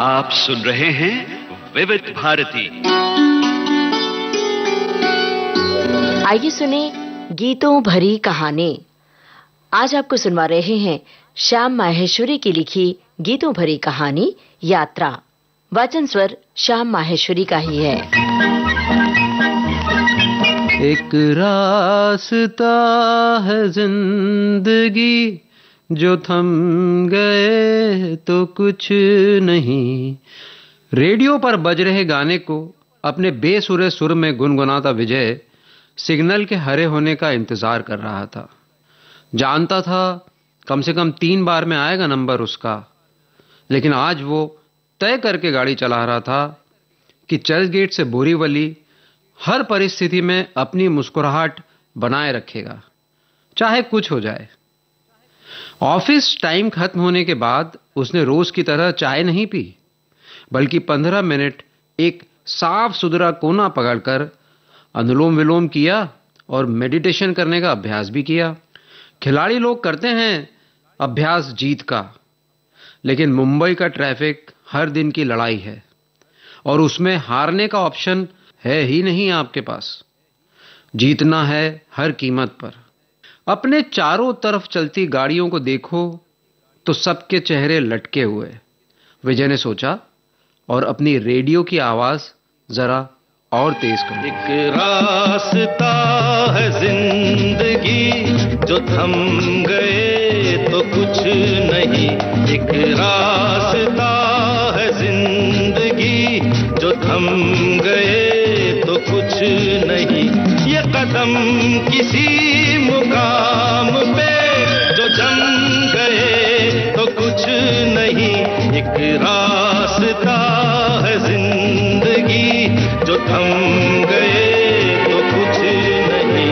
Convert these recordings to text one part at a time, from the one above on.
आप सुन रहे हैं विविध भारती। आइए सुने गीतों भरी कहानी। आज आपको सुनवा रहे हैं श्याम माहेश्वरी की लिखी गीतों भरी कहानी यात्रा। वाचन स्वर श्याम माहेश्वरी का ही है। एक रास्ता है जिंदगी, जो थम गए तो कुछ नहीं। रेडियो पर बज रहे गाने को अपने बेसुरे सुर में गुनगुनाता विजय सिग्नल के हरे होने का इंतजार कर रहा था। जानता था कम से कम 3 बार में आएगा नंबर उसका, लेकिन आज वो तय करके गाड़ी चला रहा था कि चर्च गेट से बोरीवली हर परिस्थिति में अपनी मुस्कुराहट बनाए रखेगा, चाहे कुछ हो जाए। ऑफिस टाइम खत्म होने के बाद उसने रोज की तरह चाय नहीं पी, बल्कि 15 मिनट एक साफ सुथरा कोना पकड़कर अनुलोम विलोम किया और मेडिटेशन करने का अभ्यास भी किया। खिलाड़ी लोग करते हैं अभ्यास जीत का, लेकिन मुंबई का ट्रैफिक हर दिन की लड़ाई है और उसमें हारने का ऑप्शन है ही नहीं आपके पास। जीतना है हर कीमत पर। अपने चारों तरफ चलती गाड़ियों को देखो तो सबके चेहरे लटके हुए। विजय ने सोचा और अपनी रेडियो की आवाज जरा और तेज कर। एक रास्ता है जिंदगी, जो थम गए तो कुछ नहीं। एक रास्ता है जिंदगी, जो थम गए तो कुछ नहीं। ये कदम किसी मुकाम पे जो जम गए तो कुछ नहीं। एक रास्ता है जिंदगी, जो थम गए तो कुछ नहीं।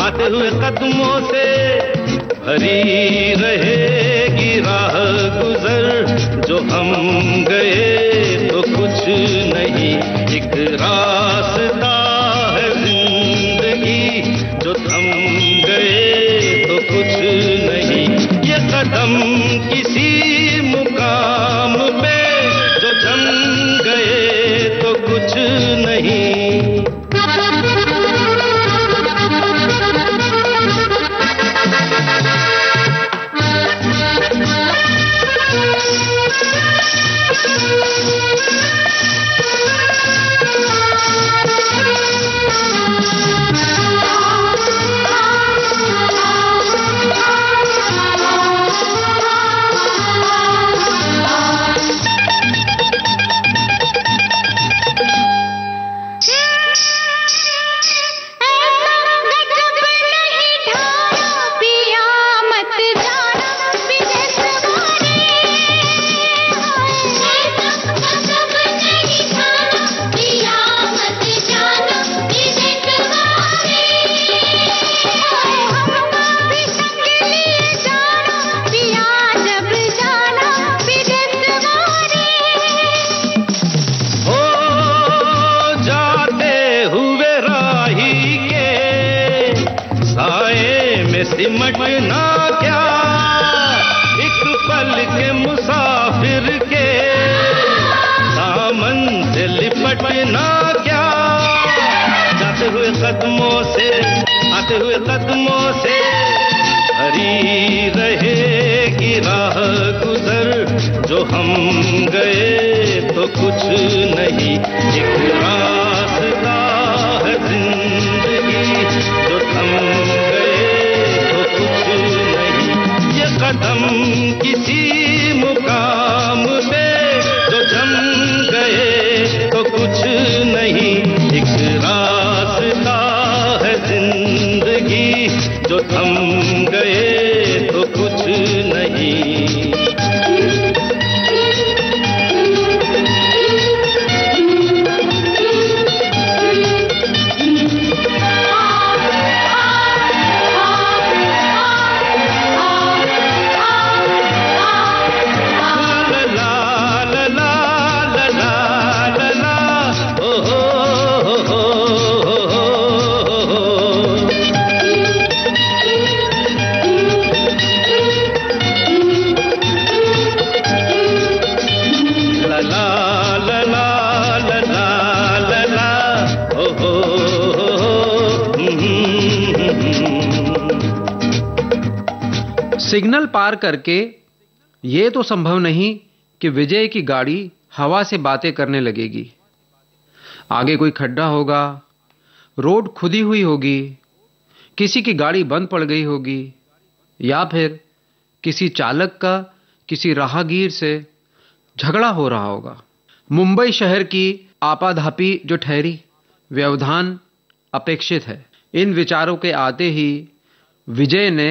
आते हुए कदमों से भरी रहेगी राह गुजर। जो हम गए तो कुछ नहीं। एक रास्ता है जिंदगी, जो थम गए तो कुछ नहीं। ये कदम किसी मुकाम पे जो जम गए तो कुछ नहीं। सिमटना क्या एक पल के मुसाफिर के दामन से लिपटना क्या। जाते हुए कदमों से आते आते हुए कदमों से भरी रहेगी राह गुजर, जो हम गए तो कुछ नहीं, एक रास्ता है जिंदगी, जो थम गए तो कुछ नहीं, ये कदम किसी मुकाम पे जो जम गए तो कुछ नहीं, एक रास्ता है जिंदगी, जो थम गए तो कुछ नहीं। सिग्नल पार करके ये तो संभव नहीं कि विजय की गाड़ी हवा से बातें करने लगेगी। आगे कोई खड्डा होगा, रोड खुदी हुई होगी, किसी की गाड़ी बंद पड़ गई होगी, या फिर किसी चालक का किसी राहगीर से झगड़ा हो रहा होगा। मुंबई शहर की आपाधापी जो ठहरी, व्यवधान अपेक्षित है। इन विचारों के आते ही विजय ने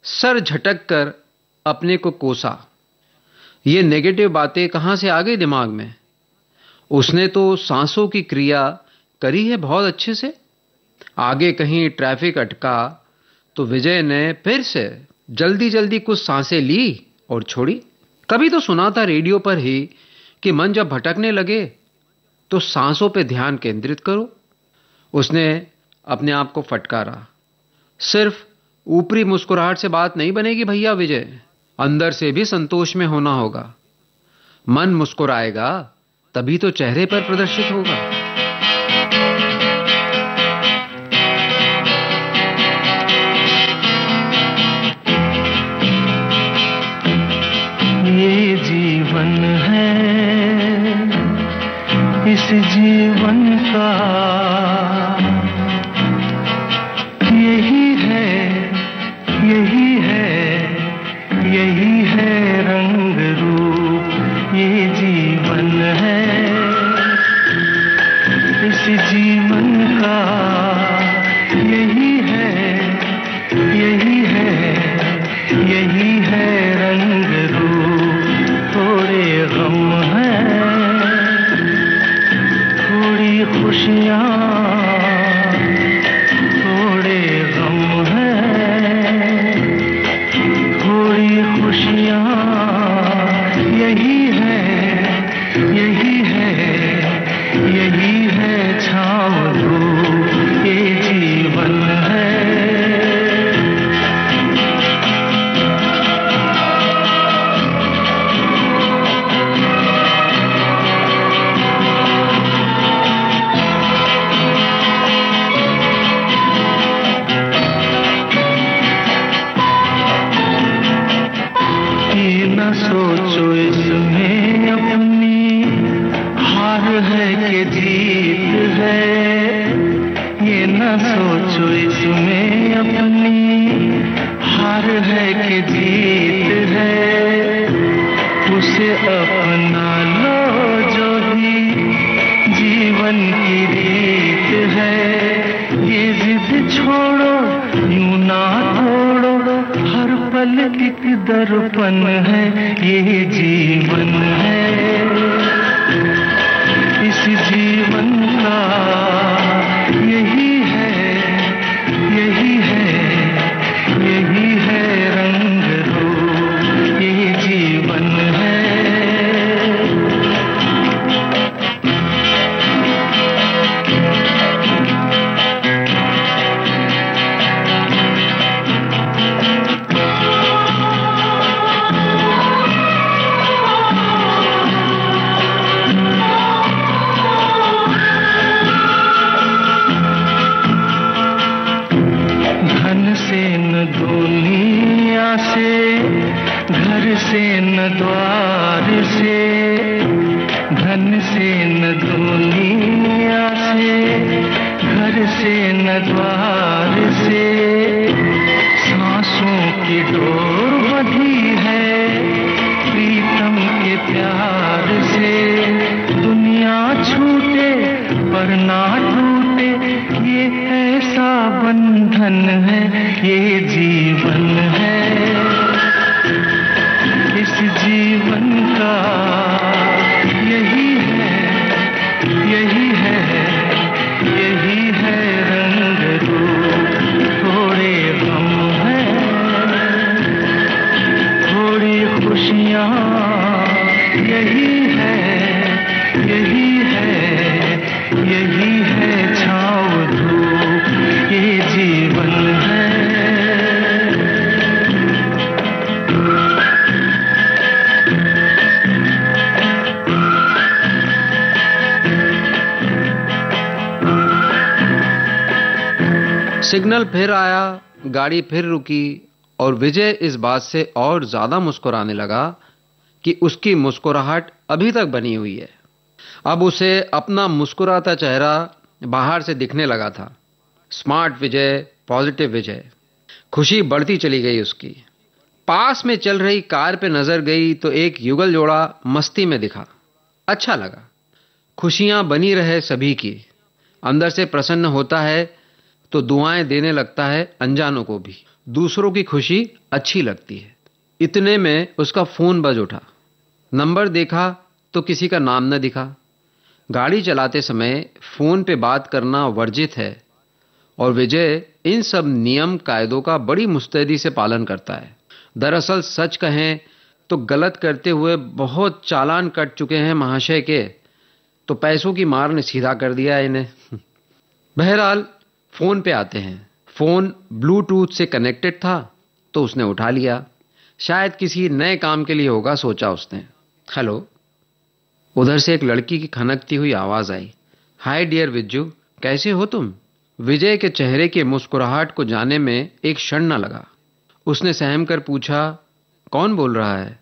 सर झटक कर अपने को कोसा। ये नेगेटिव बातें कहां से आ गई दिमाग में? उसने तो सांसों की क्रिया करी है बहुत अच्छे से। आगे कहीं ट्रैफिक अटका तो विजय ने फिर से जल्दी जल्दी कुछ सांसें ली और छोड़ी। कभी तो सुना था रेडियो पर ही कि मन जब भटकने लगे तो सांसों पे ध्यान केंद्रित करो। उसने अपने आप को फटकारा। सिर्फ ऊपरी मुस्कुराहट से बात नहीं बनेगी भैया विजय, अंदर से भी संतोष में होना होगा। मन मुस्कुराएगा तभी तो चेहरे पर प्रदर्शित होगा। ये जीवन है, इस जीवन का यही है रंग रूप, ये जीवन है, इस जीवन का यही है रंग रूप। थोड़े गम हैं, थोड़ी खुशियाँ, थोड़े गम हैं, थोड़ी खुशियाँ, यही है छाँव धूप, ये जीवन है। न सोचो इसमें अपनी हार है कि जीत है, ये न सोचो इसमें अपनी हार है कि जीत है। उसे अपना लो जो भी जीवन की रीत है, ये जिद छोड़ो यूं ना तोड़ो, हर पल एक दर्पण है, ये जीवन है, इस जीवन का यही है रंग रूप, ये जीवन है। से न दुनिया से, घर से न द्वार से, धन से न दुनिया से, घर से न द्वार से, सांसों की डोर बंधी है प्रीतम के प्यार से। दुनिया छूटे पर ना टूटे, ये ऐसा बंधन है, ये जीवन है। इस जीवन का यही है, यही है, यही है रंग रूप। थोड़े गम है, थोड़ी खुशियाँ, यही है, यही है, यही है छाँव धूप, ये जीवन है। सिग्नल फिर आया, गाड़ी फिर रुकी और विजय इस बात से और ज्यादा मुस्कुराने लगा कि उसकी मुस्कुराहट अभी तक बनी हुई है। अब उसे अपना मुस्कुराता चेहरा बाहर से दिखने लगा था। स्मार्ट विजय, पॉजिटिव विजय। खुशी बढ़ती चली गई उसकी। पास में चल रही कार पे नजर गई तो एक युगल जोड़ा मस्ती में दिखा। अच्छा लगा। खुशियां बनी रहे सभी की। अंदर से प्रसन्न होता है तो दुआएं देने लगता है अनजानों को भी। दूसरों की खुशी अच्छी लगती है। इतने में उसका फोन बज उठा। नंबर देखा तो किसी का नाम न दिखा। गाड़ी चलाते समय फोन पे बात करना वर्जित है और विजय इन सब नियम कायदों का बड़ी मुस्तैदी से पालन करता है। दरअसल सच कहें तो गलत करते हुए बहुत चालान कट चुके हैं महाशय के, तो पैसों की मार ने सीधा कर दिया है इन्हें। बहरहाल फोन पे आते हैं। फोन ब्लूटूथ से कनेक्टेड था तो उसने उठा लिया। शायद किसी नए काम के लिए होगा, सोचा उसने। हेलो। उधर से एक लड़की की खनकती हुई आवाज आई। हाय डियर विज्जू, कैसे हो तुम? विजय के चेहरे की मुस्कुराहट को जाने में एक क्षण न लगा। उसने सहम कर पूछा, कौन बोल रहा है?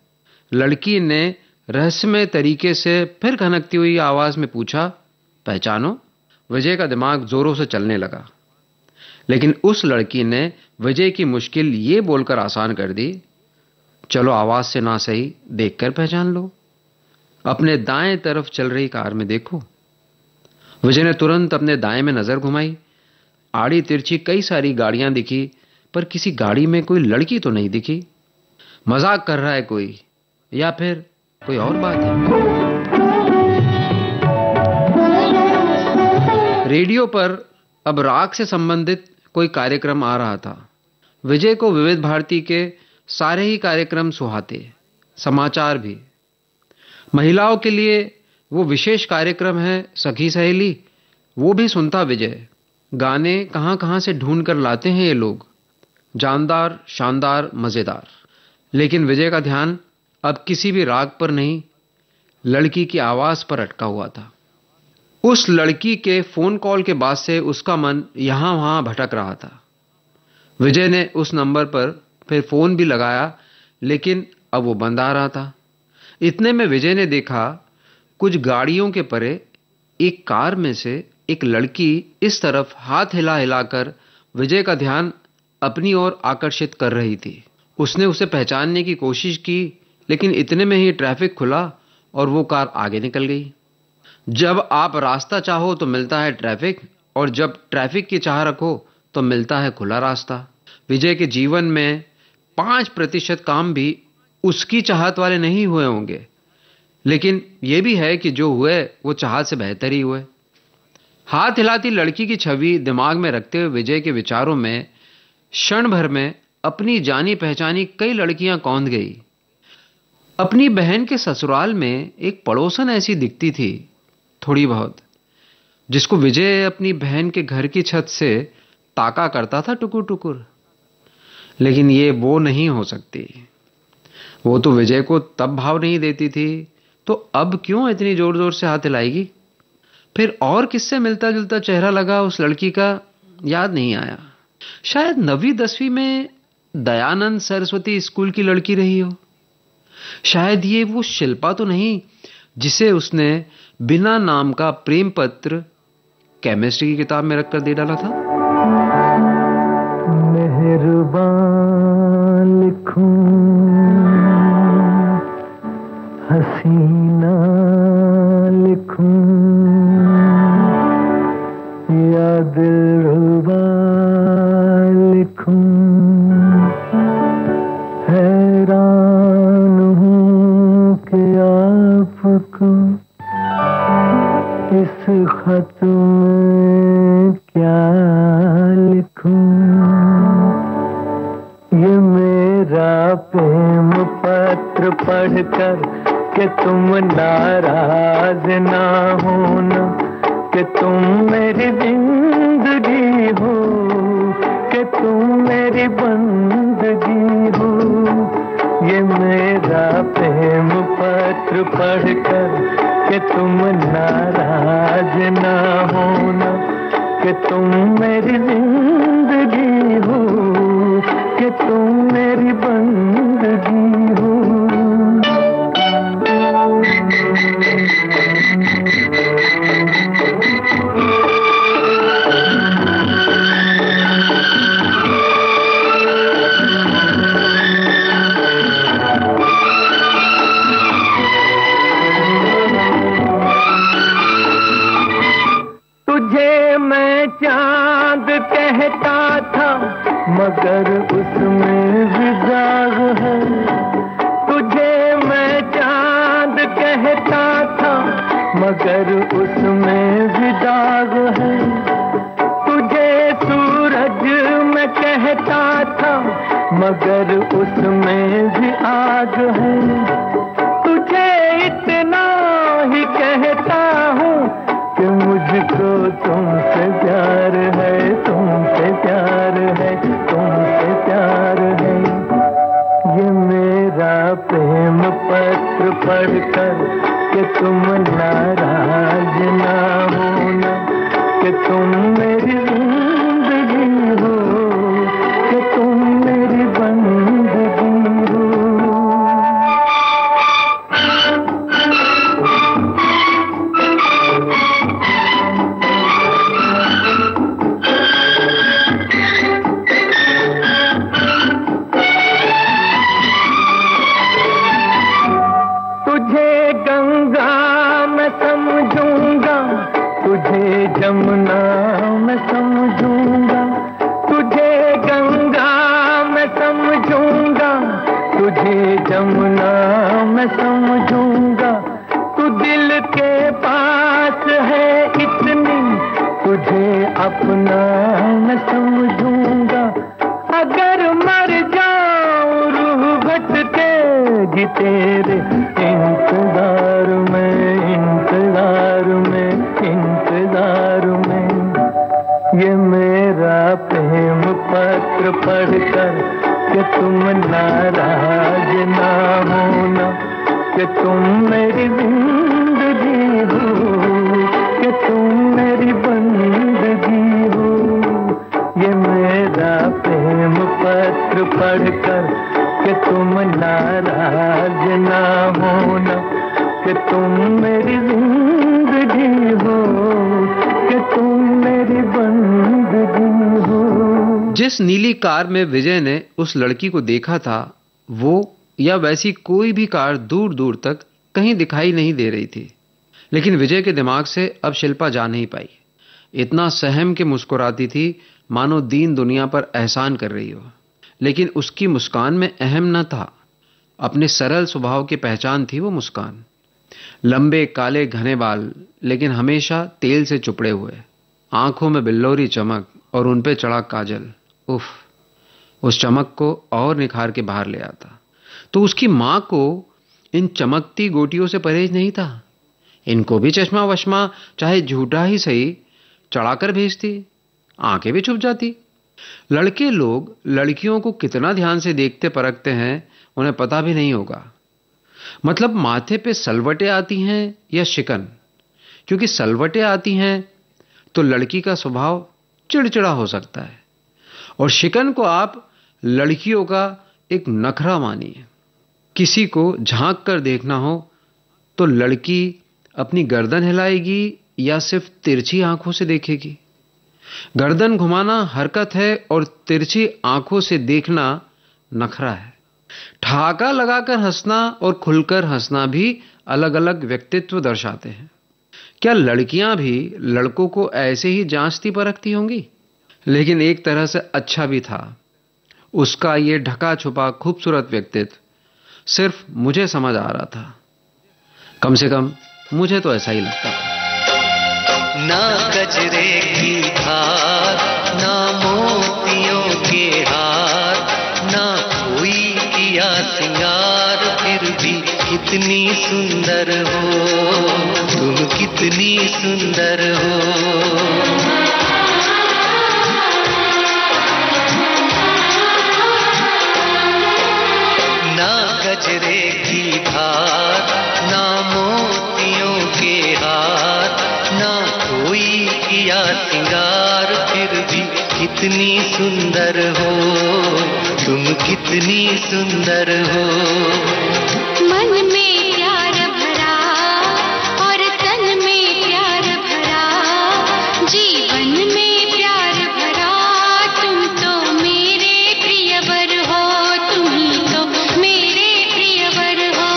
लड़की ने रहस्यमय तरीके से फिर खनकती हुई आवाज में पूछा, पहचानो? विजय का दिमाग जोरों से चलने लगा, लेकिन उस लड़की ने विजय की मुश्किल ये बोलकर आसान कर दी, चलो आवाज से ना सही देखकर पहचान लो। अपने दाएं तरफ चल रही कार में देखो। विजय ने तुरंत अपने दाएं में नजर घुमाई। आड़ी तिरछी कई सारी गाड़ियां दिखी, पर किसी गाड़ी में कोई लड़की तो नहीं दिखी। मजाक कर रहा है कोई, या फिर कोई और बात है? रेडियो पर अब राग से संबंधित कोई कार्यक्रम आ रहा था। विजय को विविध भारती के सारे ही कार्यक्रम सुहाते, समाचार भी। महिलाओं के लिए वो विशेष कार्यक्रम है सखी सहेली, वो भी सुनता विजय। गाने कहां से ढूंढ कर लाते हैं ये लोग, जानदार, शानदार, मजेदार। लेकिन विजय का ध्यान अब किसी भी राग पर नहीं, लड़की की आवाज पर अटका हुआ था। उस लड़की के फोन कॉल के बाद से उसका मन यहां वहां भटक रहा था। विजय ने उस नंबर पर फिर फोन भी लगाया, लेकिन अब वो बंद आ रहा था। इतने में विजय ने देखा कुछ गाड़ियों के परे एक कार में से एक लड़की इस तरफ हाथ हिला हिलाकर विजय का ध्यान अपनी ओर आकर्षित कर रही थी। उसने उसे पहचानने की कोशिश की, लेकिन इतने में ही ट्रैफिक खुला और वो कार आगे निकल गई। जब आप रास्ता चाहो तो मिलता है ट्रैफिक, और जब ट्रैफिक की चाह रखो तो मिलता है खुला रास्ता। विजय के जीवन में 5% काम भी उसकी चाहत वाले नहीं हुए होंगे, लेकिन यह भी है कि जो हुए वो चाहत से बेहतर ही हुए। हाथ हिलाती लड़की की छवि दिमाग में रखते हुए विजय के विचारों में क्षण भर में अपनी जानी पहचानी कई लड़कियां कौंध गई। अपनी बहन के ससुराल में एक पड़ोसन ऐसी दिखती थी थोड़ी बहुत, जिसको विजय अपनी बहन के घर की छत से ताका करता था टुकुर टुकुर। लेकिन ये वो नहीं हो सकती। वो तो विजय को तब भाव नहीं देती थी, तो अब क्यों इतनी जोर जोर से हाथ हिलाएगी? फिर और किससे मिलता जुलता चेहरा लगा उस लड़की का, याद नहीं आया। शायद 9वीं 10वीं में दयानंद सरस्वती स्कूल की लड़की रही हो। शायद ये वो शिल्पा तो नहीं जिसे उसने बिना नाम का प्रेम पत्र केमिस्ट्री की किताब में रखकर दे डाला था। मेहरबान लिखूं हसीना लिखूं या दिलरुबा लिखूं, हैरान हूँ कि आपको इस खत में क्या लिखूं। ये मेरा प्रेम पत्र पढ़कर कि तुम नाराज ना होना, कि तुम मेरी जिंदगी हो, कि तुम मेरी बंदगी हो। ये मेरा प्रेम पत्र पढ़कर कि तुम नाराज ना होना, कि तुम मेरी जिंदगी हो, कि तुम मेरी बंदगी हो। तुझे मैं चांद कहता था मगर उसमें भी दाग है। तुझे मैं चांद कहता था मगर उसमें भी दाग है। तुझे सूरज मैं कहता था मगर उसमें भी आग है। तुझे इतना ही कहता हूँ कि मुझको तुमसे प्यार है, तुमसे प्यार है, तुमसे प्यार है। ये मेरा प्रेम पत्र पढ़कर कि तुम नाराज ना होना, कि तुम मेरी जिंदगी हो, कि तुम मेरी बंदगी हो। तुझे गंगा मैं समझूंगा, तुझे जमुना मैं समझूंगा। तुझे गंगा मैं समझूंगा, तुझे जमुना मैं समझूंगा। तू दिल के पास है इतनी, तुझे अपना मैं समझूंगा। अगर मर जाऊं रूह भटकेगी तेरे इंतजार में, इंतजार में, इंतजार में। ये मेरा प्रेम पत्र पढ़कर कि तुम नाराज ना होना, कि तुम मेरी जिंदगी हो, कि तुम मेरी बंदगी हो। ये मेरा प्रेम पत्र पढ़कर कि तुम नाराज ना होना, कि तुम मेरी जिंदगी हो, कि तुम मेरी बंदगी हो। जिस नीली कार में विजय ने उस लड़की को देखा था, वो या वैसी कोई भी कार दूर दूर तक कहीं दिखाई नहीं दे रही थी। लेकिन विजय के दिमाग से अब शिल्पा जा नहीं पाई। इतना सहम के मुस्कुराती थी मानो दीन दुनिया पर एहसान कर रही हो। लेकिन उसकी मुस्कान में अहम न था, अपने सरल स्वभाव की पहचान थी वो मुस्कान। लंबे काले घने बाल, लेकिन हमेशा तेल से चुपड़े हुए, आंखों में बिल्लौरी चमक और उन पे चढ़ा काजल। उफ, उस चमक को और निखार के बाहर ले आता। तो उसकी मां को इन चमकती गोटियों से परहेज नहीं था। इनको भी चश्मा वश्मा चाहे झूठा ही सही चढ़ाकर भेजती, आंखें भी छुप जाती। लड़के लोग लड़कियों को कितना ध्यान से देखते परखते हैं उन्हें पता भी नहीं होगा। मतलब माथे पे सलवटें आती हैं या शिकन, क्योंकि सलवटें आती हैं तो लड़की का स्वभाव चिड़चिड़ा हो सकता है, और शिकन को आप लड़कियों का एक नखरा मानिए। किसी को झांक कर देखना हो तो लड़की अपनी गर्दन हिलाएगी या सिर्फ तिरछी आंखों से देखेगी। गर्दन घुमाना हरकत है और तिरछी आंखों से देखना नखरा है। ठहाका लगाकर हंसना और खुलकर हंसना भी अलग अलग व्यक्तित्व दर्शाते हैं। क्या लड़कियां भी लड़कों को ऐसे ही जांचती परखती होंगी? लेकिन एक तरह से अच्छा भी था। उसका ये ढका छुपा खूबसूरत व्यक्तित्व सिर्फ मुझे समझ आ रहा था। कम से कम मुझे तो ऐसा ही लगता था। ना गजरे की धार, ना मोतियों के हार, ना कोई किया सिंगार, फिर भी कितनी सुंदर हो तुम, कितनी सुंदर हो। ना गजरे की धार, ना मोतियों के हार, ना कोई किया सिंगार, फिर भी कितनी सुंदर हो तुम, कितनी सुंदर हो। मन में प्यार भरा और तन में प्यार भरा, जीवन में प्यार भरा, तुम तो मेरे प्रियवर हो, तुम ही तो मेरे प्रियवर हो।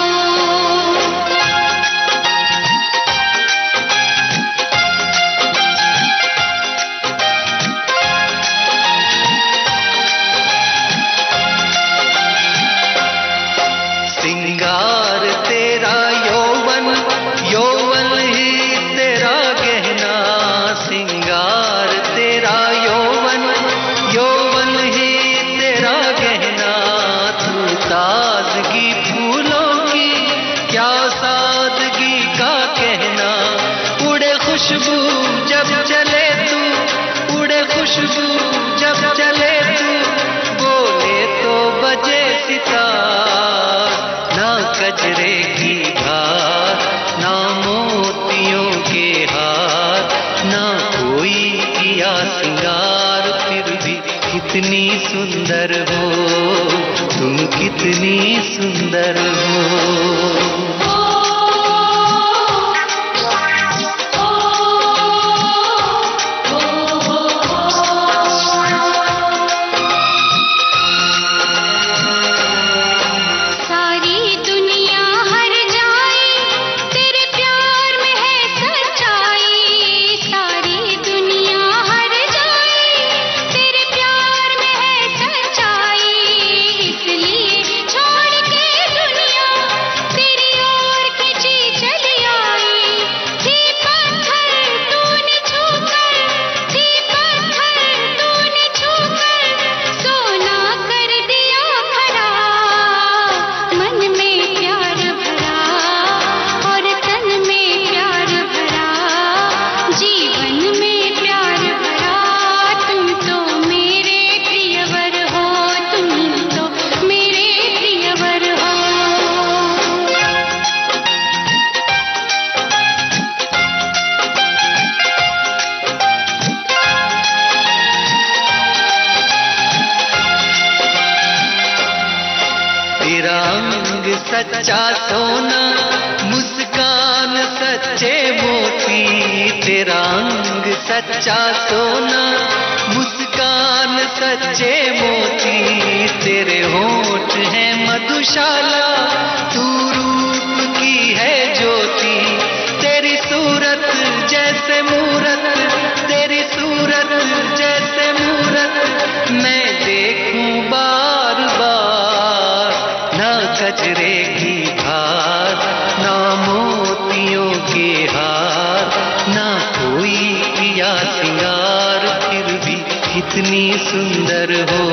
सिंगार तेरा यौवन, यौवन ही तेरा गहना, सिंगार तेरा यौवन, यौवन ही तेरा गहना। तू ताजगी फूलों की, क्या सादगी का कहना। उड़े खुशबू जब चले तू, उड़े खुशबू जब चले तू, बोले तो बजे सितार। ना गजरे की धार, ना मोतियों के हार, ना कोई किया सिंगार, फिर भी कितनी सुंदर हो तुम, कितनी सुंदर हो। सारी दुनिया हर जाए तेरे प्यार में है सच्चाई, सारी दुनिया हर जाए तेरे प्यार में है सच्चाई। इसलिए छोड़ के दुनिया तेरी ओर खिंची चली आई। थी पत्थर तूने छूकर, थी पत्थर तूने छूकर, सोना कर दिया खरा। मन में प्यार भरा और तन में प्यार भरा, जीवन में प्यार भरा, तुम तो मेरे प्रियवर हो, तुम तो मेरे प्रियवर हो। तेरा अंग सच्चा सोना, मुस्कान सच्चे मोती, तेरा अंग सच्चा सोना, मुस्कान सच्चे मोती। तेरे होठ हैं मधुशाला, तू रूप की है ज्योति। तेरी सूरत जैसे मूरत, तेरी सूरत जैसे मूरत, मैं देखूं बार बार। ना गजरे की धार, ना मोतियों के हार, ना कोई किया सिंगार, फिर भी कितनी सुंदर हो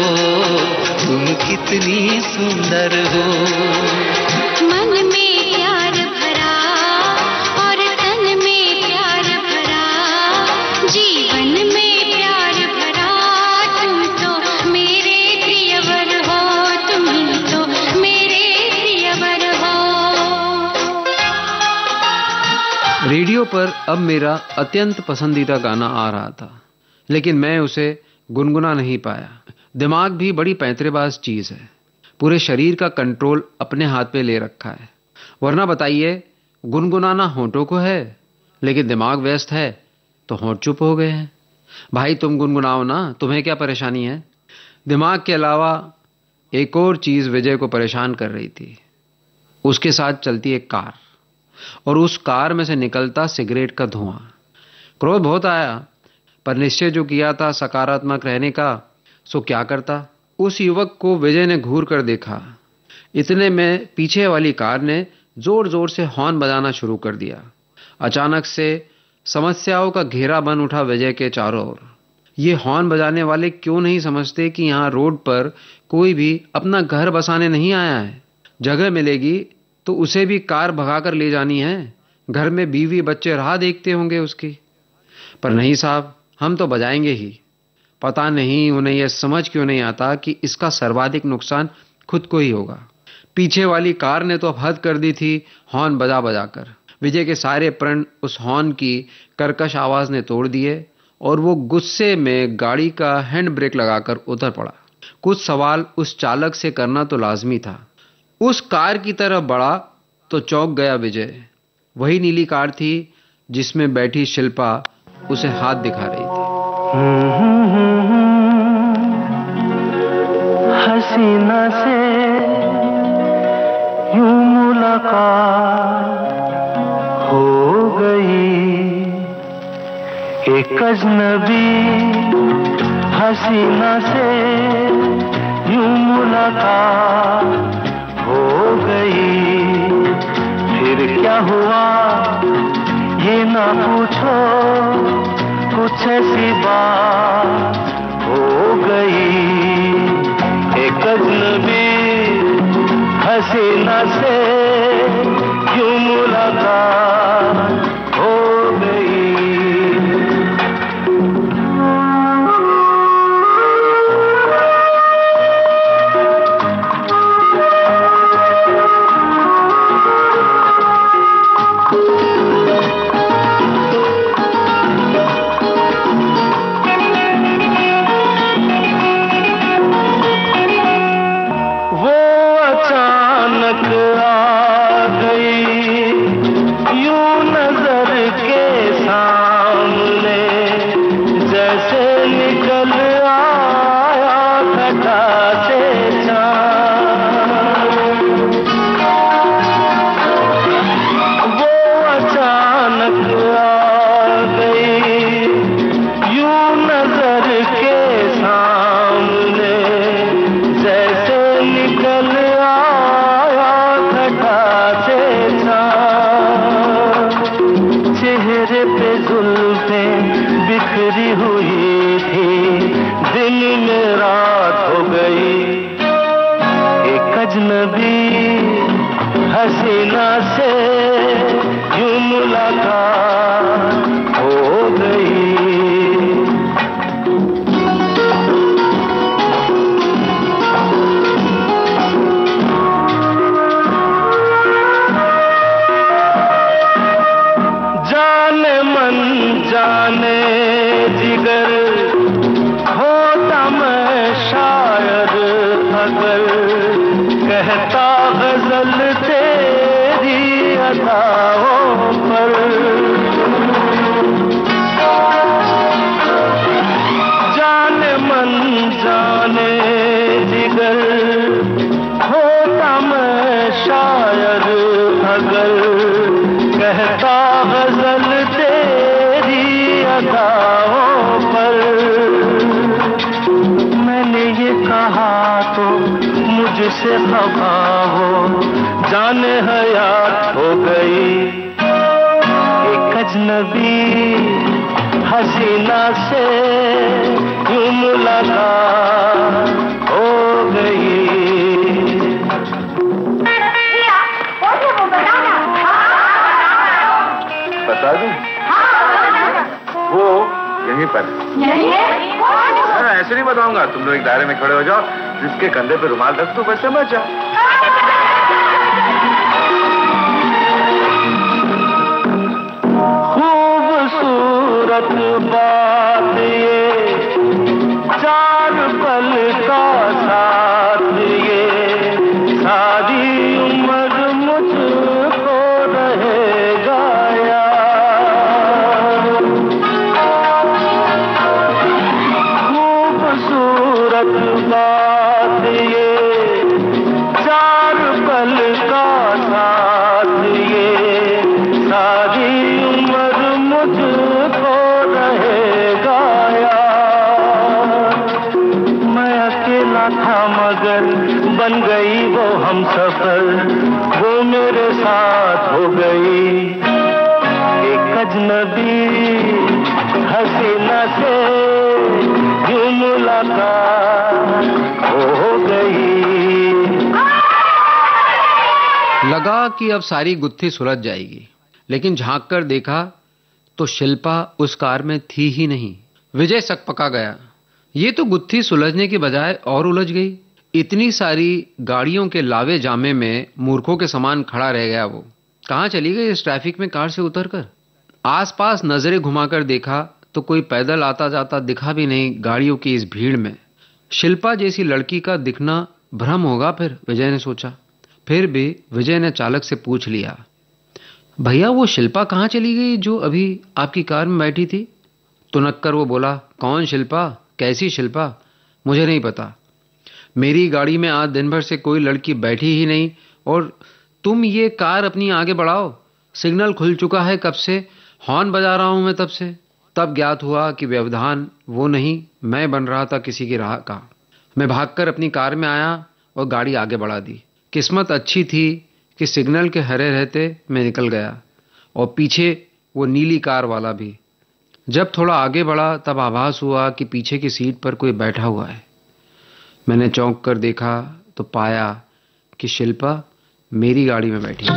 तुम, कितनी सुंदर हो। मन में प्यार भरा और तन में प्यार भरा, जीवन में प्यार भरा, तुम तो मेरे प्रियवर हो, तुम ही तो मेरे प्रियवर हो। रेडियो पर अब मेरा अत्यंत पसंदीदा गाना आ रहा था, लेकिन मैं उसे गुनगुना नहीं पाया। दिमाग भी बड़ी पैंतरेबाज चीज है, पूरे शरीर का कंट्रोल अपने हाथ पे ले रखा है। वरना बताइए, गुनगुनाना होंठों को है लेकिन दिमाग व्यस्त है तो होंठ चुप हो गए हैं। भाई तुम गुनगुनाओ ना, तुम्हें क्या परेशानी है? दिमाग के अलावा एक और चीज विजय को परेशान कर रही थी। उसके साथ चलती एक कार और उस कार में से निकलता सिगरेट का धुआं। क्रोध बहुत आया, पर निश्चय जो किया था सकारात्मक रहने का, सो क्या करता। उस युवक को विजय ने घूर कर देखा। इतने में पीछे वाली कार ने जोर जोर से हॉर्न बजाना शुरू कर दिया। अचानक से समस्याओं का घेरा बन उठा विजय के चारों ओर। ये हॉर्न बजाने वाले क्यों नहीं समझते कि यहाँ रोड पर कोई भी अपना घर बसाने नहीं आया है। जगह मिलेगी तो उसे भी कार भगाकर ले जानी है। घर में बीवी बच्चे राह देखते होंगे उसकी। पर नहीं साहब, हम तो बजाएंगे ही। पता नहीं उन्हें यह समझ क्यों नहीं आता कि इसका सर्वाधिक नुकसान खुद को ही होगा। पीछे वाली कार ने तो अब हद कर दी थी हॉर्न बजा बजा कर। विजय के सारे प्रण उस हॉर्न की कर्कश आवाज ने तोड़ दिए और वो गुस्से में गाड़ी का हैंड ब्रेक लगाकर उतर पड़ा। कुछ सवाल उस चालक से करना तो लाजमी था। उस कार की तरफ बढ़ा तो चौंक गया विजय। वही नीली कार थी जिसमें बैठी शिल्पा उसे हाथ दिखा रही थी। हसीना से यूं मुलाकात हो गई, एक अजनबी हसीना से यूं मुलाकात हो गई। फिर क्या हुआ ये ना पूछो, कुछ ऐसी बात हो गई। एक अजनबी हसीना से यूं मुलाकात हो गई। से खफा हो जाने हयात हो गई। एक अजनबी हसीना से यूं मुलाकात हो गई। बता दूं? वो यहीं पर ऐसे नहीं बताऊंगा। तुम लोग एक दायरे में खड़े हो जाओ, जिसके कंधे पे रुमाल रख दो, बस समझ जाओ। खूबसूरत बात ये चार पल साथ ये, चार पल का साथ ये, सारी उम्र मुझको रहेगा यार। मैं अकेला था मगर बन गई वो हमसफर, वो मेरे साथ हो गई एक अजनबी हसीना से यूं मुलाकात हो गई। लगा कि अब सारी गुत्थी सुलझ जाएगी, लेकिन झांक कर देखा तो शिल्पा उस कार में थी ही नहीं। विजय सकपका गया। ये तो गुत्थी सुलझने की बजाय और उलझ गई। इतनी सारी गाड़ियों के लावे जामे में मूर्खों के समान खड़ा रह गया वो। कहाँ चली गई इस ट्रैफिक में कार से उतरकर? आसपास नजरें घुमाकर देखा तो कोई पैदल आता जाता दिखा भी नहीं गाड़ियों की इस भीड़ में। शिल्पा जैसी लड़की का दिखना भ्रम होगा फिर, विजय ने सोचा। फिर भी विजय ने चालक से पूछ लिया, भैया वो शिल्पा कहाँ चली गई जो अभी आपकी कार में बैठी थी? तुनक्कर वो बोला, कौन शिल्पा? कैसी शिल्पा? मुझे नहीं पता। मेरी गाड़ी में आज दिन भर से कोई लड़की बैठी ही नहीं और तुम ये कार अपनी आगे बढ़ाओ। सिग्नल खुल चुका है कब से, हॉर्न बजा रहा हूं मैं तब से। तब ज्ञात हुआ कि व्यवधान वो नहीं, मैं बन रहा था किसी की राह का। मैं भागकर अपनी कार में आया और गाड़ी आगे बढ़ा दी। किस्मत अच्छी थी कि सिग्नल के हरे रहते मैं निकल गया और पीछे वो नीली कार वाला भी। जब थोड़ा आगे बढ़ा तब आभास हुआ कि पीछे की सीट पर कोई बैठा हुआ है। मैंने चौंक कर देखा तो पाया कि शिल्पा मेरी गाड़ी में बैठी है।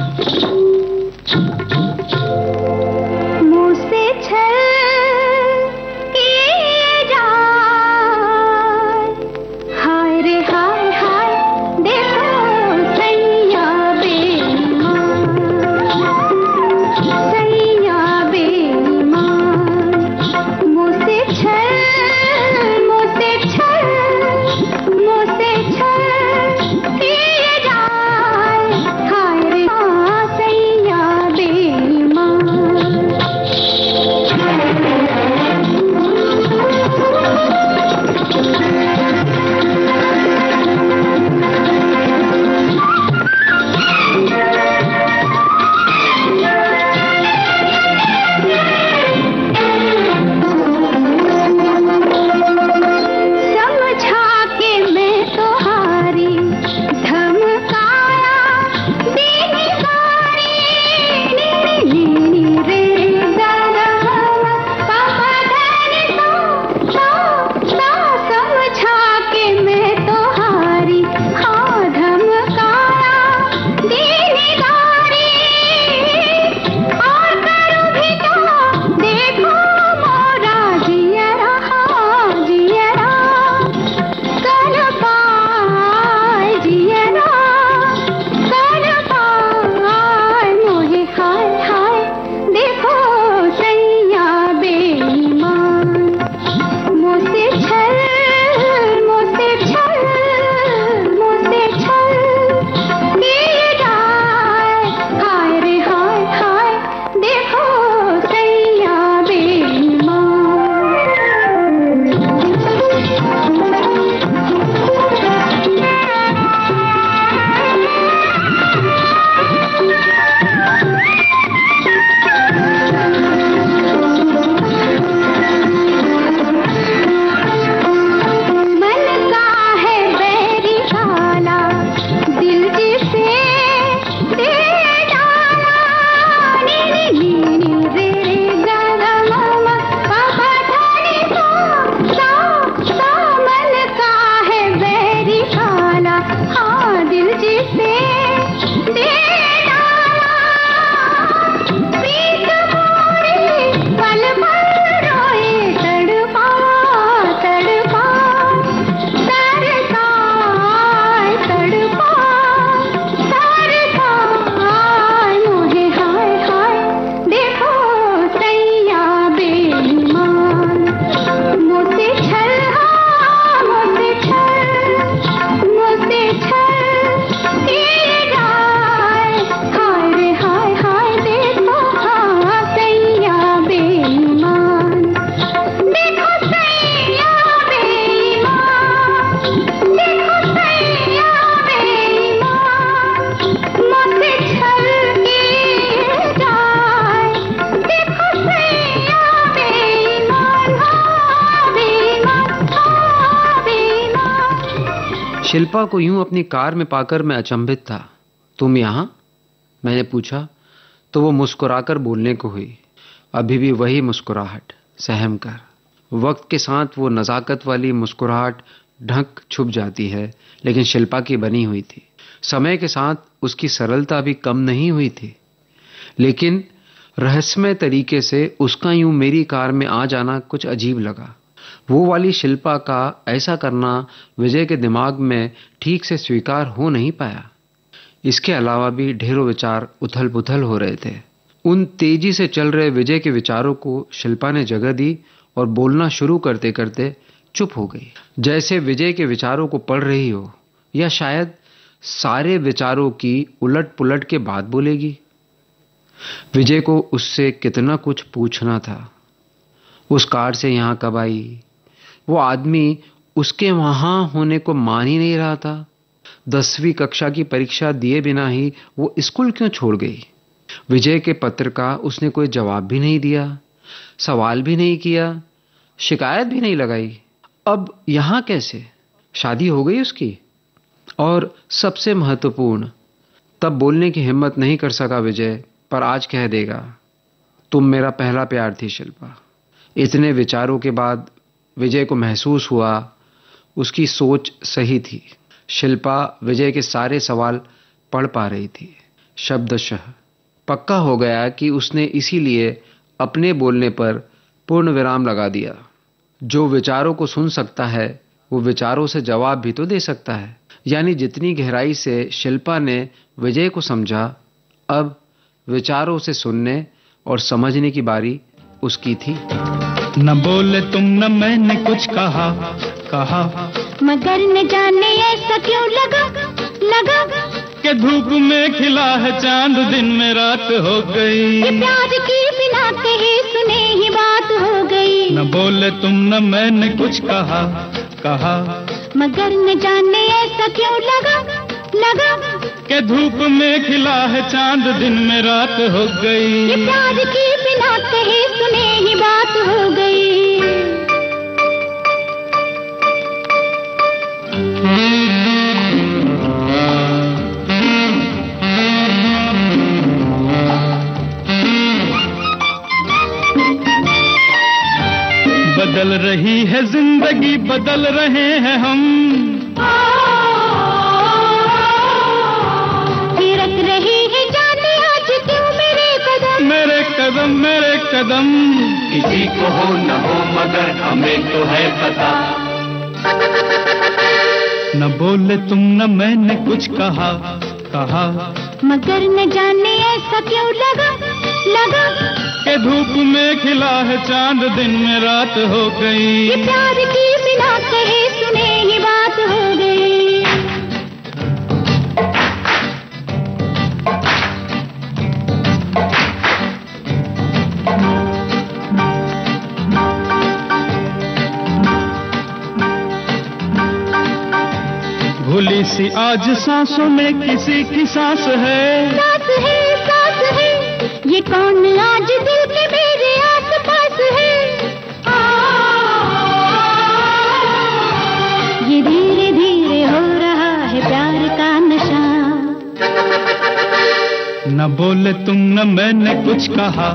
Yeah. शिल्पा को यूं अपनी कार में पाकर मैं अचंभित था। तुम यहां? मैंने पूछा तो वो मुस्कुराकर बोलने को हुई। अभी भी वही मुस्कुराहट, सहम कर। वक्त के साथ वो नज़ाकत वाली मुस्कुराहट ढक छुप जाती है, लेकिन शिल्पा की बनी हुई थी। समय के साथ उसकी सरलता भी कम नहीं हुई थी, लेकिन रहस्यमय तरीके से उसका यूं मेरी कार में आ जाना कुछ अजीब लगा। वो वाली शिल्पा का ऐसा करना विजय के दिमाग में ठीक से स्वीकार हो नहीं पाया। इसके अलावा भी ढेरों विचार उथल पुथल हो रहे थे। उन तेजी से चल रहे विजय के विचारों को शिल्पा ने जगह दी और बोलना शुरू करते करते चुप हो गई, जैसे विजय के विचारों को पढ़ रही हो, या शायद सारे विचारों की उलट पुलट के बाद बोलेगी। विजय को उससे कितना कुछ पूछना था। उस कार से यहां कब आई? वो आदमी उसके वहां होने को मान ही नहीं रहा था। 10वीं कक्षा की परीक्षा दिए बिना ही वो स्कूल क्यों छोड़ गई? विजय के पत्र का उसने कोई जवाब भी नहीं दिया, सवाल भी नहीं किया, शिकायत भी नहीं लगाई। अब यहां कैसे? शादी हो गई उसकी? और सबसे महत्वपूर्ण, तब बोलने की हिम्मत नहीं कर सका विजय, पर आज कह देगा, तुम मेरा पहला प्यार थी शिल्पा। इतने विचारों के बाद विजय को महसूस हुआ उसकी सोच सही थी। शिल्पा विजय के सारे सवाल पढ़ पा रही थी, शब्दशः। पक्का हो गया कि उसने इसीलिए अपने बोलने पर पूर्ण विराम लगा दिया। जो विचारों को सुन सकता है वो विचारों से जवाब भी तो दे सकता है। यानी जितनी गहराई से शिल्पा ने विजय को समझा, अब विचारों से सुनने और समझने की बारी उसकी थी। न बोले तुम न मैंने कुछ कहा, मगर न जाने ऐसा क्यों लगा कि धूप में खिला है चांद, दिन में रात हो गई। ये प्यार की बिना कहे सुने ही बात हो गई। न बोले तुम न मैंने कुछ कहा, मगर न जाने ऐसा क्यों लगा कि धूप में खिला है चांद, दिन में रात हो गई। ये प्यार की बिना कहे सुने ही बात हो गई। बदल रही है जिंदगी, बदल रहे हैं हम, थिरक रही है जाने आज क्यों मेरे कदम। किसी को हो न हो मगर हमें तो है पता। न बोले तुम न मैंने कुछ कहा, मगर न जाने ऐसा क्यों लगा कि धूप में खिला है चांद, दिन में रात हो गई। ये प्यार की बिना कहे सुने ही बात हो गई। भूली सी आज सांसों में किसी की सांस है, ये कौन आज दिल के मेरे आस-पास है। ये धीरे धीरे हो रहा है प्यार का नशा। न बोले तुम न मैंने कुछ कहा,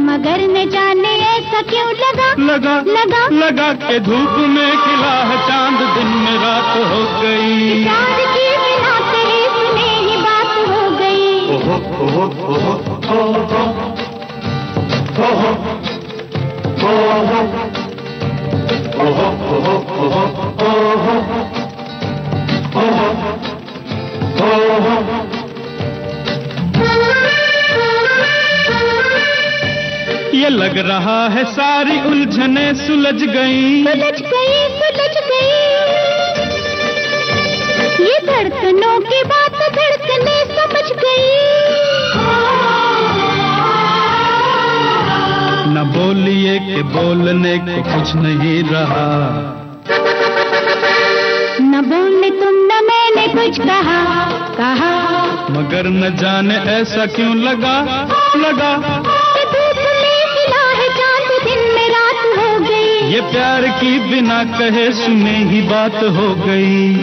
मगर न जाने ऐसा क्यों लगा के धूप में खिला है चांद, दिन में रात हो गई। प्यार की बिना कहे सुने ही बात हो गई। ये लग रहा है सारी उलझने सुलझ गई। ये धड़कनों की बात धड़कने समझ गई। न बोलिए कि बोलने को कुछ नहीं रहा। न बोले तुम न मैंने कुछ कहा, मगर न जाने ऐसा क्यों लगा कि धूप में खिला है चांद, दिन में रात हो गई। ये प्यार की बिना कहे सुने ही बात हो गई।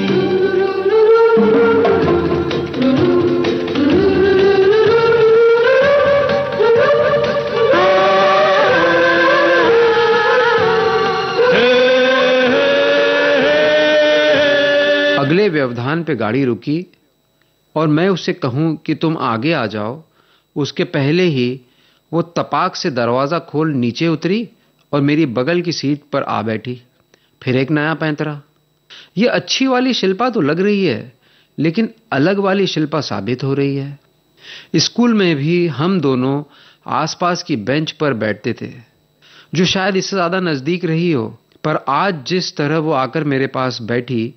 अगले व्यवधान पे गाड़ी रुकी और मैं उससे कहूं कि तुम आगे आ जाओ, उसके पहले ही वो तपाक से दरवाजा खोल नीचे उतरी और मेरी बगल की सीट पर आ बैठी। फिर एक नया पैंतरा। ये अच्छी वाली शिल्पा तो लग रही है, लेकिन अलग वाली शिल्पा साबित हो रही है। स्कूल में भी हम दोनों आसपास की बेंच पर बैठते थे, जो शायद इससे ज्यादा नजदीक रही हो, पर आज जिस तरह वो आकर मेरे पास बैठी,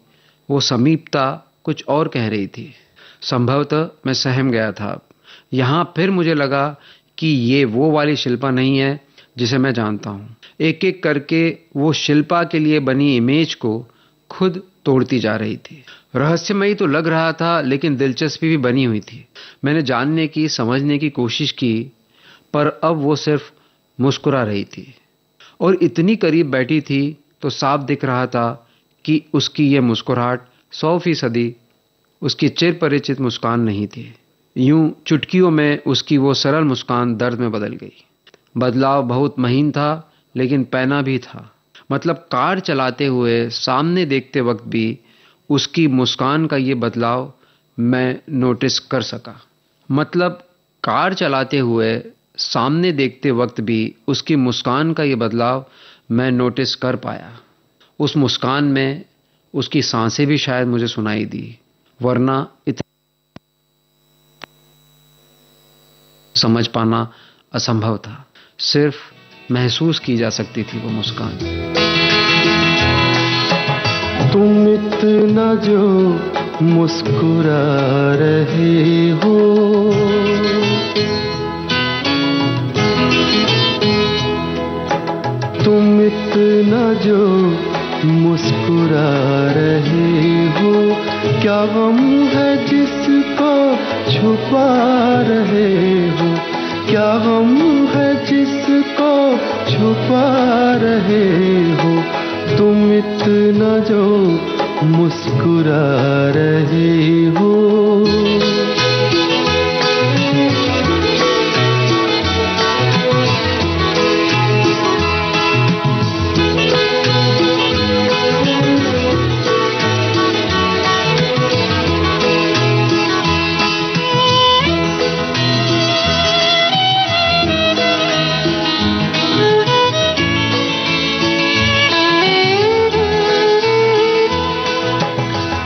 वो समीपता कुछ और कह रही थी। संभवतः मैं सहम गया था। यहां फिर मुझे लगा कि ये वो वाली शिल्पा नहीं है जिसे मैं जानता हूं। एक एक करके वो शिल्पा के लिए बनी इमेज को खुद तोड़ती जा रही थी। रहस्यमयी तो लग रहा था, लेकिन दिलचस्पी भी बनी हुई थी। मैंने जानने की, समझने की कोशिश की, पर अब वो सिर्फ मुस्कुरा रही थी और इतनी करीब बैठी थी तो साफ दिख रहा था कि उसकी ये मुस्कुराहट 100% उसकी चिर परिचित मुस्कान नहीं थी। यूं चुटकियों में उसकी वो सरल मुस्कान दर्द में बदल गई। बदलाव बहुत महीन था, लेकिन पैना भी था। मतलब कार चलाते हुए सामने देखते वक्त भी उसकी मुस्कान का ये बदलाव मैं नोटिस कर सका। मतलब कार चलाते हुए सामने देखते वक्त भी उसकी मुस्कान का ये बदलाव मैं नोटिस कर पाया। उस मुस्कान में उसकी सांसें भी शायद मुझे सुनाई दी, वरना इतना समझ पाना असंभव था। सिर्फ महसूस की जा सकती थी वो मुस्कान। तुम इतना जो मुस्कुरा रहे हो, तुम इतना जो मुस्कुरा रहे हो, क्या गम है जिसको छुपा रहे हो, क्या गम है जिसको छुपा रहे हो, तुम इतना जो मुस्कुरा रहे हो।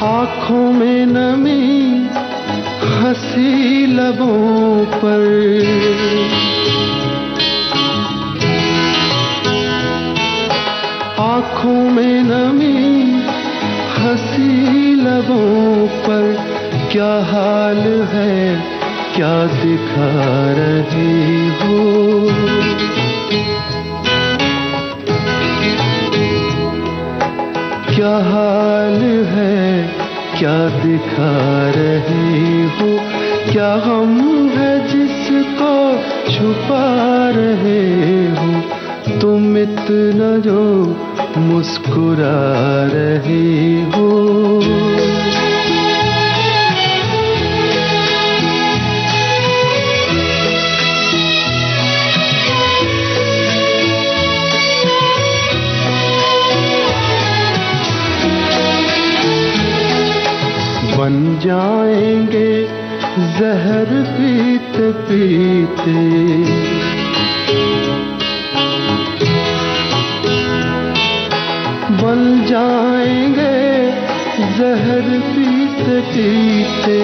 आँखों में नमी हंसी लबों पर, आँखों में नमी हंसी लबों पर, क्या हाल है क्या दिखा रहे हो, क्या हाल है क्या दिखा रहे हो, क्या गम है जिसको छुपा रहे हो, तुम इतना जो मुस्कुरा रहे हो। बन जाएंगे जहर पीते पीते, बन जाएंगे जहर पीते पीते,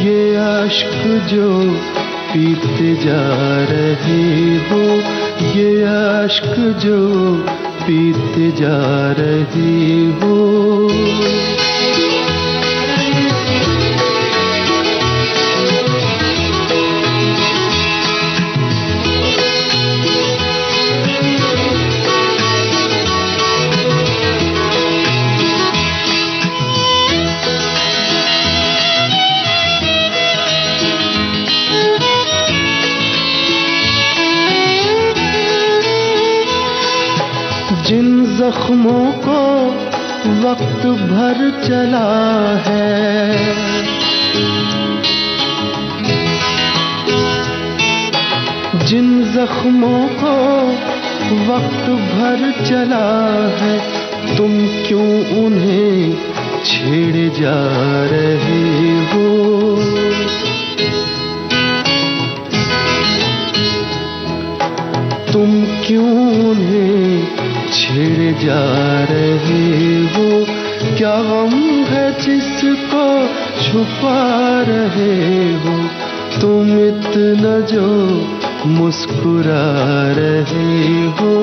ये अश्क जो पीते जा रहे हो, ये अश्क जो पीते जा रहे हो। जिन जख्मों को वक्त भर चला है, जिन जख्मों को वक्त भर चला है, तुम क्यों उन्हें छेड़े जा रहे हो? तुम क्यों उन्हें छेड़े जा रहे हो? क्या गम है जिसको छुपा रहे हो? तुम इतना जो मुस्कुरा रहे हो।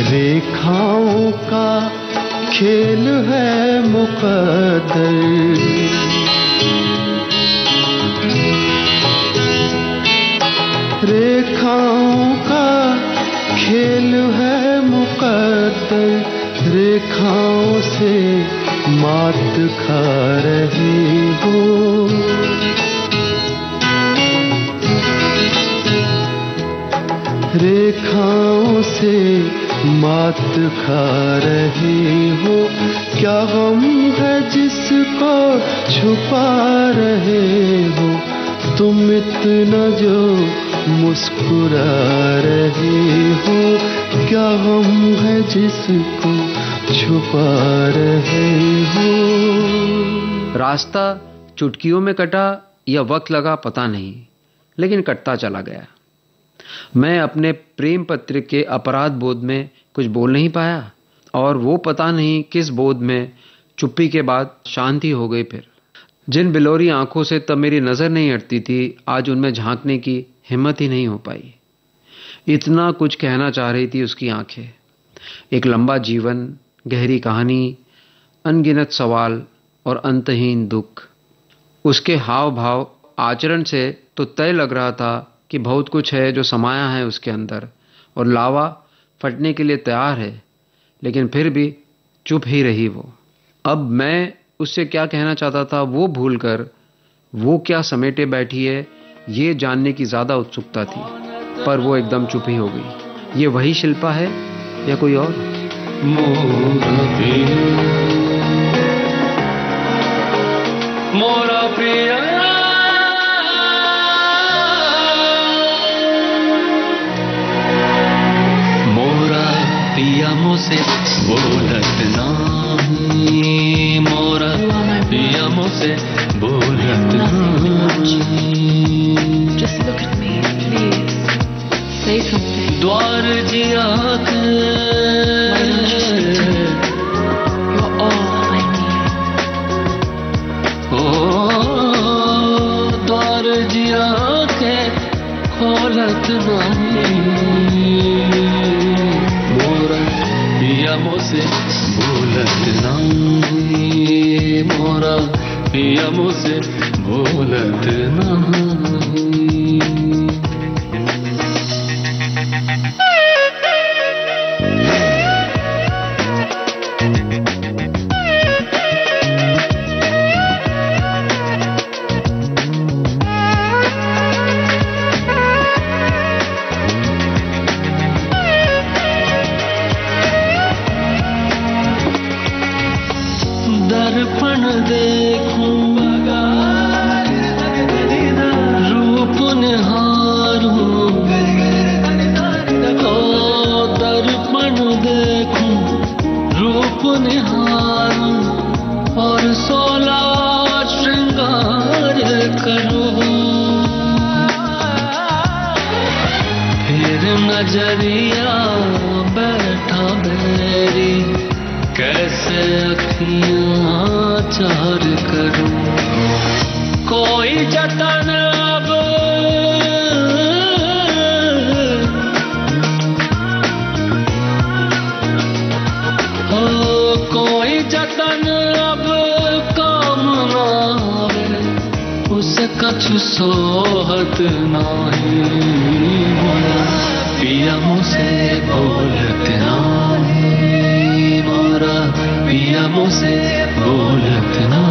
रेखाओं का खेल है मुकद्दर, रेखाओं का खेल है मुकद्दर, रेखाओं से मात खा रहे हो। रेखाओं से मात खा रहे हो। क्या गम है जिसको छुपा रहे हो? तुम इतना जो मुस्कुरा रहे हो। क्या गम है जिसको छुपा रहे हो? रास्ता चुटकियों में कटा या वक्त लगा पता नहीं, लेकिन कटता चला गया। मैं अपने प्रेम पत्र के अपराध बोध में कुछ बोल नहीं पाया, और वो पता नहीं किस बोध में चुप्पी के बाद शांति हो गई। फिर जिन बिलोरी आंखों से तब मेरी नजर नहीं हटती थी, आज उनमें झांकने की हिम्मत ही नहीं हो पाई। इतना कुछ कहना चाह रही थी उसकी आंखें। एक लंबा जीवन, गहरी कहानी, अनगिनत सवाल और अंतहीन दुख। उसके हाव भाव, आचरण से तो तय लग रहा था कि बहुत कुछ है जो समाया है उसके अंदर, और लावा फटने के लिए तैयार है, लेकिन फिर भी चुप ही रही वो। अब मैं उससे क्या कहना चाहता था वो भूलकर वो क्या समेटे बैठी है ये जानने की ज्यादा उत्सुकता थी, पर वो एकदम चुप ही हो गई। ये वही शिल्पा है या कोई और? मोरा प्रिया पिया मुझसे बोलत नहीं, मोरा पिया मुझसे बोलत नहीं। Just look at me, please. Say something. द्वार जिया के You're all I need. ओ द्वार जिया के खोलत नहीं, पिया मुझसे बोलत नहीं, मोरा पिया मुझसे बोलत नहीं। दर्पण देखूं रूप निहारूं, ओ दर्पण देखूं रूप निहारूं, और 16 श्रृंगार करूं। फिर नजरिया बैठा मेरी, कैसे अखियां चार करूं। कोई जतन अब हो, कोई जतन अब काम ना आवे, उसे कछु सोहत नहीं। पिया मुझसे बोलत नहीं, पिया मुझसे बोलत ना।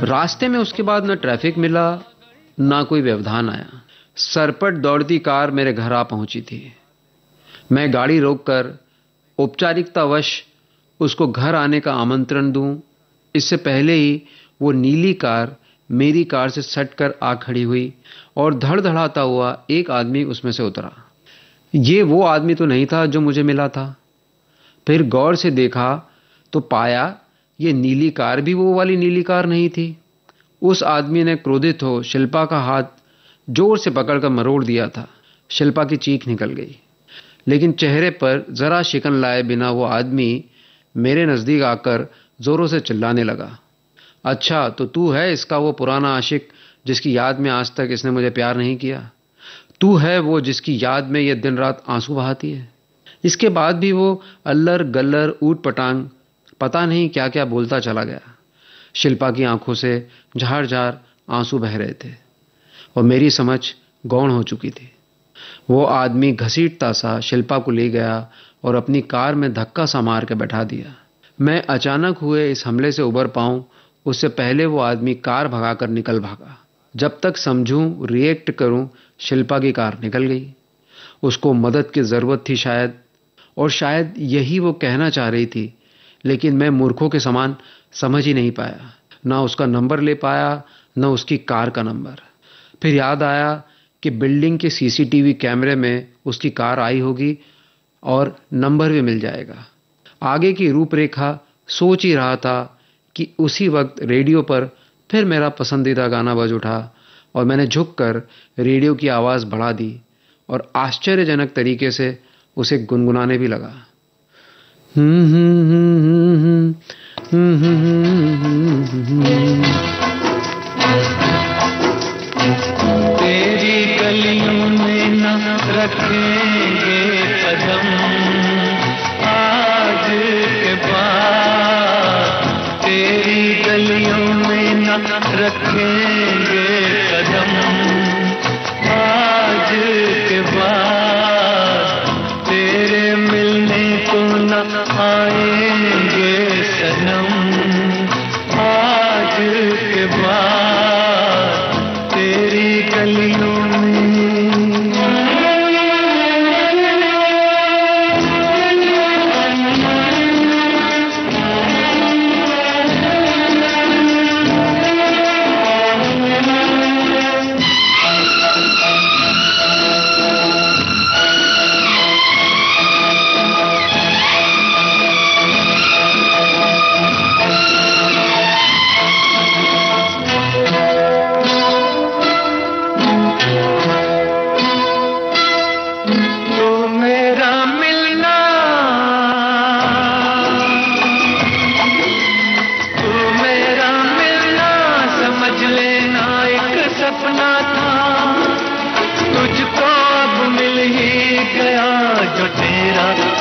रास्ते में उसके बाद न ट्रैफिक मिला ना कोई व्यवधान आया। सरपट दौड़ती कार मेरे घर आ पहुंची थी। मैं गाड़ी रोककर औपचारिकतावश उसको घर आने का आमंत्रण दूं, इससे पहले ही वो नीली कार मेरी कार से सटकर आ खड़ी हुई और धड़धड़ाता हुआ एक आदमी उसमें से उतरा। ये वो आदमी तो नहीं था जो मुझे मिला था। फिर गौर से देखा तो पाया ये नीली कार भी वो वाली नीली कार नहीं थी। उस आदमी ने क्रोधित हो शिल्पा का हाथ जोर से पकड़कर मरोड़ दिया था। शिल्पा की चीख निकल गई, लेकिन चेहरे पर जरा शिकन लाए बिना वो आदमी मेरे नजदीक आकर जोरों से चिल्लाने लगा, अच्छा तो तू है इसका वो पुराना आशिक जिसकी याद में आज तक इसने मुझे प्यार नहीं किया? तू है वो जिसकी याद में ये दिन रात आंसू बहाती है? इसके बाद भी वो अल्लर गल्लर ऊट पटांग पता नहीं क्या क्या बोलता चला गया। शिल्पा की आंखों से झार झार आंसू बह रहे थे और मेरी समझ गौण हो चुकी थी। वो आदमी घसीटता सा शिल्पा को ले गया और अपनी कार में धक्का सा मार के बैठा दिया। मैं अचानक हुए इस हमले से उबर पाऊं उससे पहले वो आदमी कार भगाकर निकल भागा। जब तक समझूं रिएक्ट करूं शिल्पा की कार निकल गई। उसको मदद की जरूरत थी शायद, और शायद यही वो कहना चाह रही थी, लेकिन मैं मूर्खों के समान समझ ही नहीं पाया। ना उसका नंबर ले पाया न उसकी कार का नंबर। फिर याद आया कि बिल्डिंग के सीसीटीवी कैमरे में उसकी कार आई होगी और नंबर भी मिल जाएगा। आगे की रूपरेखा सोच ही रहा था कि उसी वक्त रेडियो पर फिर मेरा पसंदीदा गाना बज उठा और मैंने झुककर रेडियो की आवाज़ बढ़ा दी और आश्चर्यजनक तरीके से उसे गुनगुनाने भी लगा। तेरी गलियों में न रखेंगे कदम आज के बाद, तेरी गलियों में न रखेंगे कदम आज के बाद, तेरे मिलने को न आएंगे सनम आज के बाद, तेरी गलियों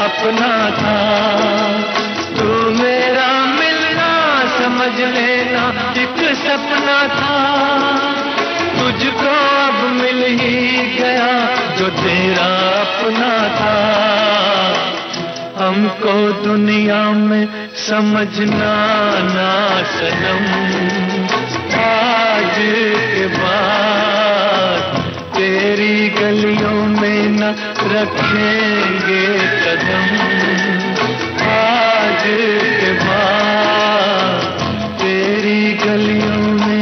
अपना था, तू मेरा मिलना समझ लेना एक सपना था, तुझको अब मिल ही गया जो तेरा अपना था। हमको दुनिया में समझना ना सनम आज के बाद तेरी गलियों में न रखेंगे कदम आज के बाद तेरी गलियों में।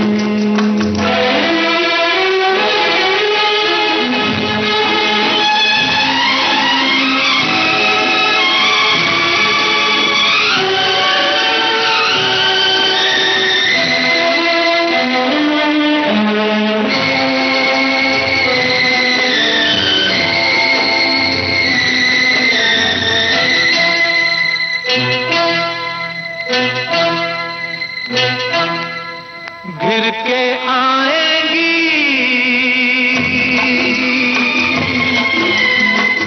घिर के आएंगी,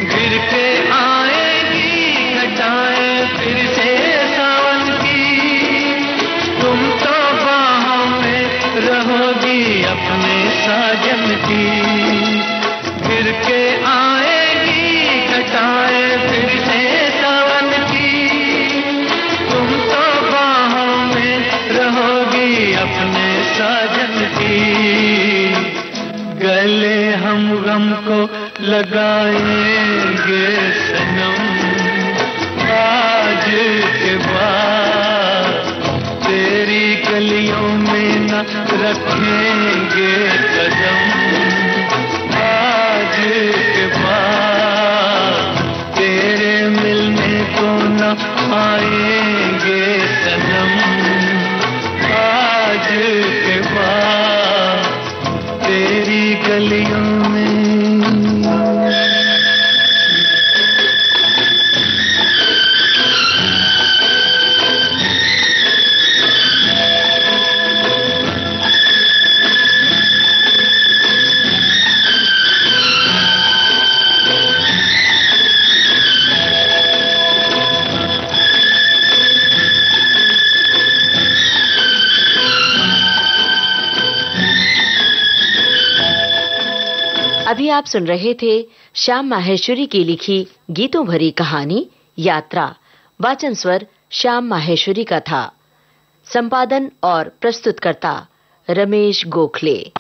घिर के आएंगी घटाएं फिर से सावन की। तुम तो बाहों में रहोगी अपने साजन की। घिर के आएंगी घटाएं फिर से सावन की। तुम तो बाहों में रहोगी अपने साजन की। गले हम गम को लगाएंगे सनम आज के बाद तेरी गलियों में न रखेंगे कदम आज के बाद तेरे मिलने को न आएंगे सनम आज के बाद तेरी गलियों में। अभी आप सुन रहे थे श्याम माहेश्वरी की लिखी गीतों भरी कहानी यात्रा। वाचन स्वर श्याम माहेश्वरी का था। संपादन और प्रस्तुतकर्ता रमेश गोखले।